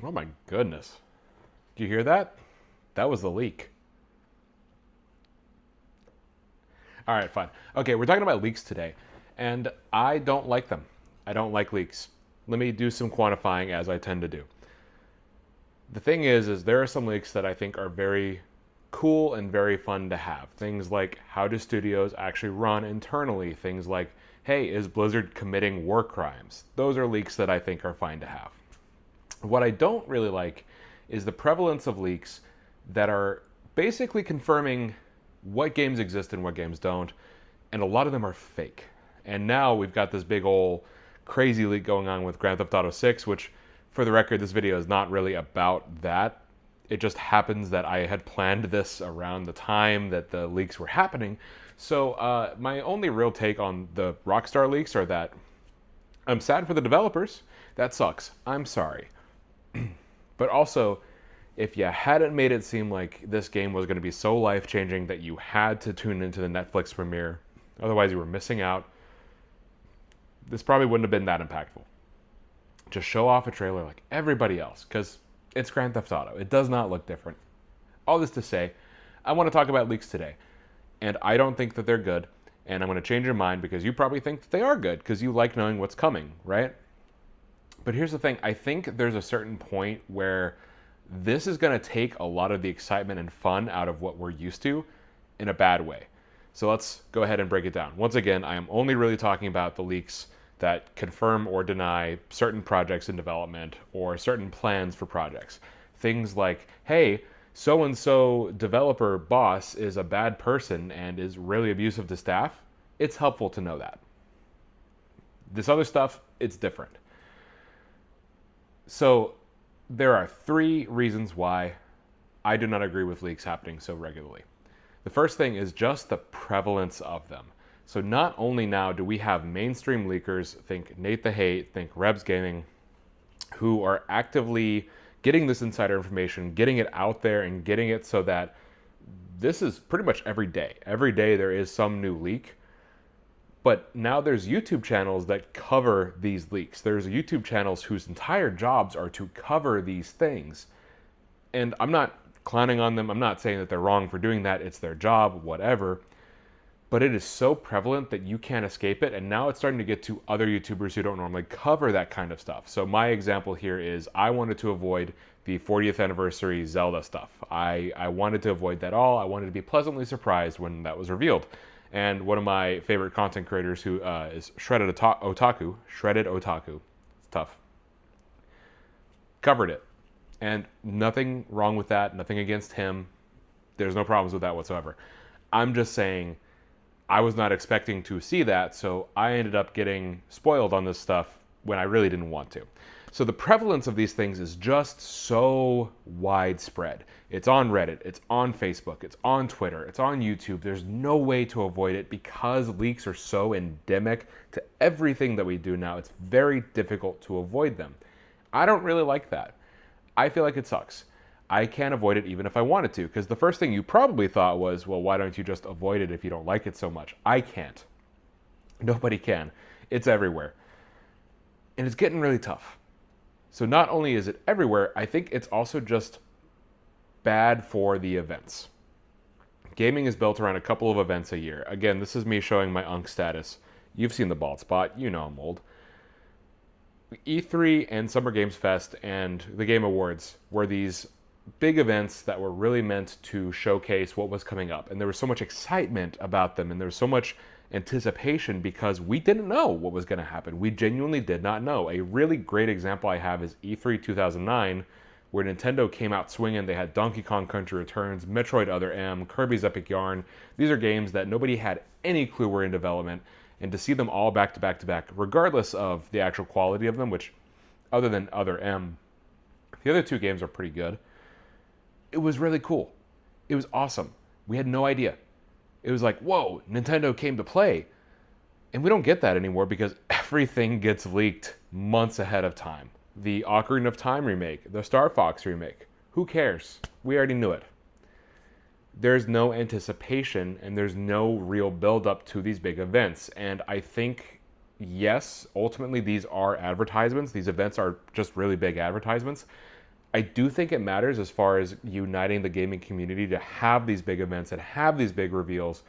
Oh my goodness. Do you hear that? That was the leak. All right, fine. Okay, we're talking about leaks today, and I don't like them. I don't like leaks. Let me do some quantifying as I tend to do. The thing is there are some leaks that I think are very cool and very fun to have. Things like how do studios actually run internally? Things like, hey, is Blizzard committing war crimes? Those are leaks that I think are fine to have. What I don't really like is the prevalence of leaks that are basically confirming what games exist and what games don't, and a lot of them are fake. And now we've got this big old crazy leak going on with Grand Theft Auto 6, which, for the record, this video is not really about that. It just happens that I had planned this around the time that the leaks were happening. So my only real take on the Rockstar leaks are that I'm sad for the developers. That sucks. I'm sorry. But also, if you hadn't made it seem like this game was going to be so life changing that you had to tune into the Netflix premiere, otherwise you were missing out, this probably wouldn't have been that impactful. Just show off a trailer like everybody else, because it's Grand Theft Auto. It does not look different. All this to say, I want to talk about leaks today, and I don't think that they're good, and I'm going to change your mind because you probably think that they are good because you like knowing what's coming, right? But here's the thing, I think there's a certain point where this is going to take a lot of the excitement and fun out of what we're used to in a bad way. So let's go ahead and break it down. Once again, I am only really talking about the leaks that confirm or deny certain projects in development or certain plans for projects. Things like, hey, so and so developer boss is a bad person and is really abusive to staff. It's helpful to know that. This other stuff, it's different. So there are three reasons why I do not agree with leaks happening so regularly. The first thing is just the prevalence of them. So not only now do we have mainstream leakers, think Nate the Hate, think Rebs Gaming, who are actively getting this insider information, getting it out there, and getting it so that this is pretty much every day. Every day there is some new leak. But now there's YouTube channels that cover these leaks. There's YouTube channels whose entire jobs are to cover these things. And I'm not clowning on them. I'm not saying that they're wrong for doing that. It's their job, whatever. But it is so prevalent that you can't escape it. And now it's starting to get to other YouTubers who don't normally cover that kind of stuff. So my example here is I wanted to avoid the 40th anniversary Zelda stuff. I wanted to avoid that all. I wanted to be pleasantly surprised when that was revealed. And one of my favorite content creators who is Shredded Otaku, it's tough, covered it. And nothing wrong with that, nothing against him. There's no problems with that whatsoever. I'm just saying I was not expecting to see that, so I ended up getting spoiled on this stuff when I really didn't want to. So the prevalence of these things is just so widespread. It's on Reddit, it's on Facebook, it's on Twitter, it's on YouTube. There's no way to avoid it because leaks are so endemic to everything that we do now. It's very difficult to avoid them. I don't really like that. I feel like it sucks. I can't avoid it even if I wanted to, because the first thing you probably thought was, well, why don't you just avoid it if you don't like it so much? I can't. Nobody can. It's everywhere. And it's getting really tough. So not only is it everywhere, I think it's also just bad for the events. Gaming is built around a couple of events a year. Again, this is me showing my UNC status. You've seen the bald spot. You know I'm old. E3 and Summer Games Fest and the Game Awards were these big events that were really meant to showcase what was coming up. And there was so much excitement about them, and there was so much anticipation because we didn't know what was going to happen. We genuinely did not know. A really great example I have is E3 2009, where Nintendo came out swinging. They had Donkey Kong Country Returns, Metroid Other M, Kirby's Epic Yarn. These are games that nobody had any clue were in development, and to see them all back to back to back, regardless of the actual quality of them, which, other than Other M, the other two games are pretty good. It was really cool. It was awesome. We had no idea. It was like, whoa, Nintendo came to play. And we don't get that anymore because everything gets leaked months ahead of time. The Ocarina of Time remake, the Star Fox remake. Who cares? We already knew it. There's no anticipation and there's no real build up to these big events. And I think, yes, ultimately these are advertisements. These events are just really big advertisements. I do think it matters as far as uniting the gaming community to have these big events and have these big reveals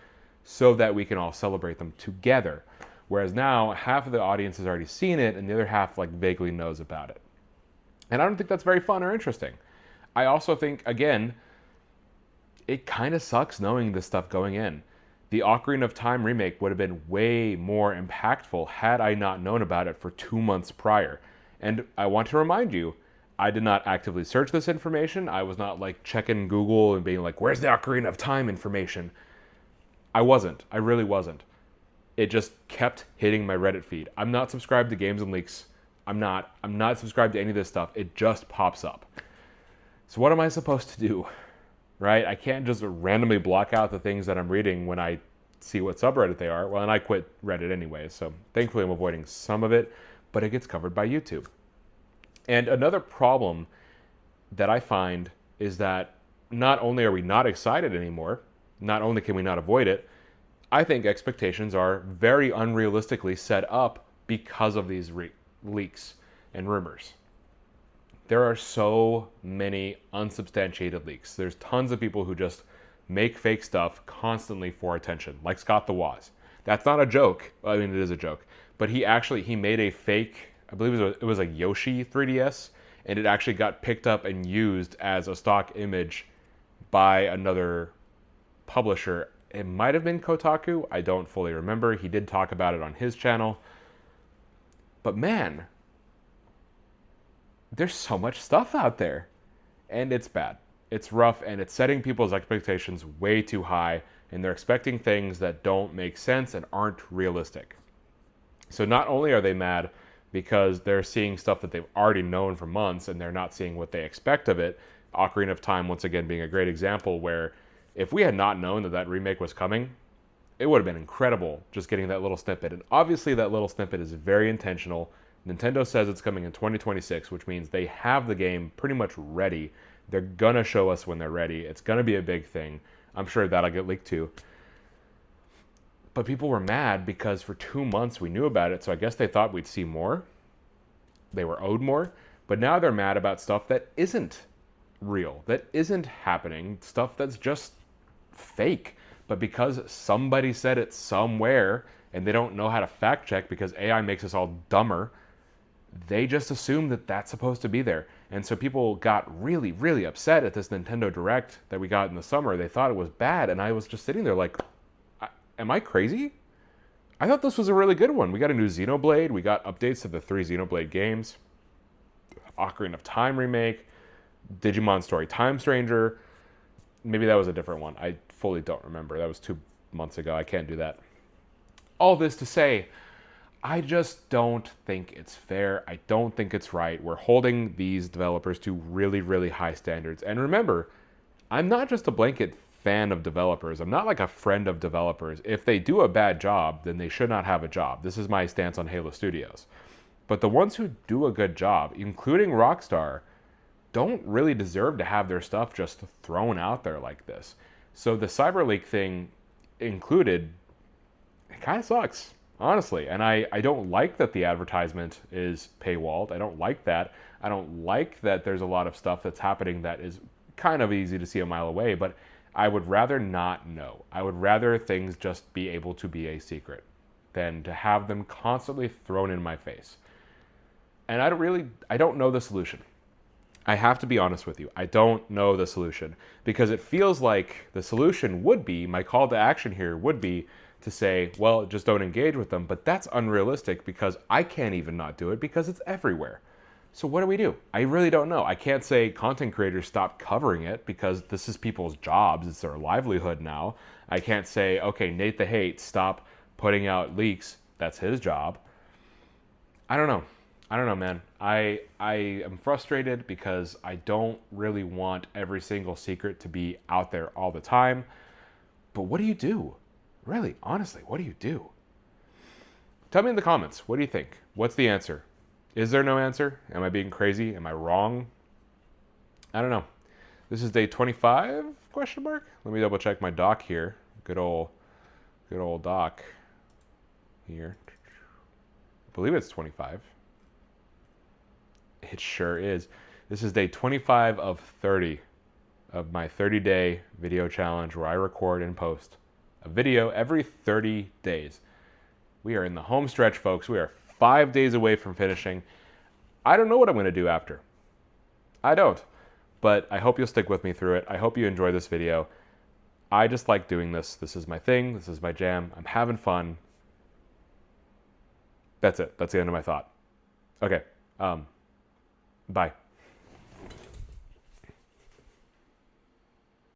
so that we can all celebrate them together. Whereas now, half of the audience has already seen it and the other half like vaguely knows about it. And I don't think that's very fun or interesting. I also think, again, it kind of sucks knowing this stuff going in. The Ocarina of Time remake would have been way more impactful had I not known about it for 2 months prior. And I want to remind you, I did not actively search this information. I was not like checking Google and being like, where's the Ocarina of Time information? I wasn't. I really wasn't. It just kept hitting my Reddit feed. I'm not subscribed to Games and Leaks. I'm not subscribed to any of this stuff. It just pops up. So what am I supposed to do? Right? I can't just randomly block out the things that I'm reading when I see what subreddit they are. Well, and I quit Reddit anyway, so thankfully I'm avoiding some of it, but it gets covered by YouTube. And another problem that I find is that not only are we not excited anymore, not only can we not avoid it, I think expectations are very unrealistically set up because of these leaks and rumors. There are so many unsubstantiated leaks. There's tons of people who just make fake stuff constantly for attention, like Scott the Woz. That's not a joke. I mean, it is a joke. But he made a fake, I believe it was a Yoshi 3DS, and it actually got picked up and used as a stock image by another publisher. It might have been Kotaku. I don't fully remember. He did talk about it on his channel. But man, there's so much stuff out there. And it's bad. It's rough, and it's setting people's expectations way too high, and they're expecting things that don't make sense and aren't realistic. So not only are they mad because they're seeing stuff that they've already known for months and they're not seeing what they expect of it, Ocarina of Time once again being a great example where if we had not known that that remake was coming, it would have been incredible just getting that little snippet. And obviously that little snippet is very intentional. Nintendo says it's coming in 2026, which means they have the game pretty much ready. They're gonna show us when they're ready. It's gonna be a big thing. I'm sure that'll get leaked too. But people were mad because for 2 months we knew about it, so I guess they thought we'd see more. They were owed more. But now they're mad about stuff that isn't real, that isn't happening, stuff that's just fake. But because somebody said it somewhere and they don't know how to fact check because AI makes us all dumber, they just assume that that's supposed to be there. And so people got really, really upset at this Nintendo Direct that we got in the summer. They thought it was bad, and I was just sitting there like, am I crazy? I thought this was a really good one. We got a new Xenoblade. We got updates to the 3 Xenoblade games. Ocarina of Time remake. Digimon Story Time Stranger. Maybe that was a different one. I fully don't remember. That was 2 months ago. I can't do that. All this to say, I just don't think it's fair. I don't think it's right. We're holding these developers to really, really high standards. And remember, I'm not just a blanket fan of developers. I'm not like a friend of developers. If they do a bad job, then they should not have a job. This is my stance on Halo Studios. But the ones who do a good job, including Rockstar, don't really deserve to have their stuff just thrown out there like this. So the CyberLeak thing included, it kind of sucks, honestly. And I don't like that the advertisement is paywalled. I don't like that. I don't like that there's a lot of stuff that's happening that is kind of easy to see a mile away, but I would rather not know. I would rather things just be able to be a secret than to have them constantly thrown in my face. And I don't know the solution. I have to be honest with you. I don't know the solution because it feels like the solution would be, my call to action here would be to say, well, just don't engage with them. But that's unrealistic because I can't even not do it because it's everywhere. So what do we do? I really don't know. I can't say content creators stop covering it because this is people's jobs. It's their livelihood now. I can't say, okay, Nate the Hate, stop putting out leaks. That's his job. I don't know. I don't know, man. I am frustrated because I don't really want every single secret to be out there all the time. But what do you do? Really, honestly, what do you do? Tell me in the comments. What do you think? What's the answer? Is there no answer? Am I being crazy? Am I wrong? I don't know. This is day 25? Question mark. Let me double check my doc here. Good old doc here. I believe it's 25. It sure is. This is day 25 of 30 of my 30-day video challenge where I record and post a video every 30 days. We are in the home stretch, folks. We are 5 days away from finishing. I don't know what I'm going to do after. I don't. But I hope you'll stick with me through it. I hope you enjoy this video. I just like doing this. This is my thing. This is my jam. I'm having fun. That's it. That's the end of my thought. Okay. Bye.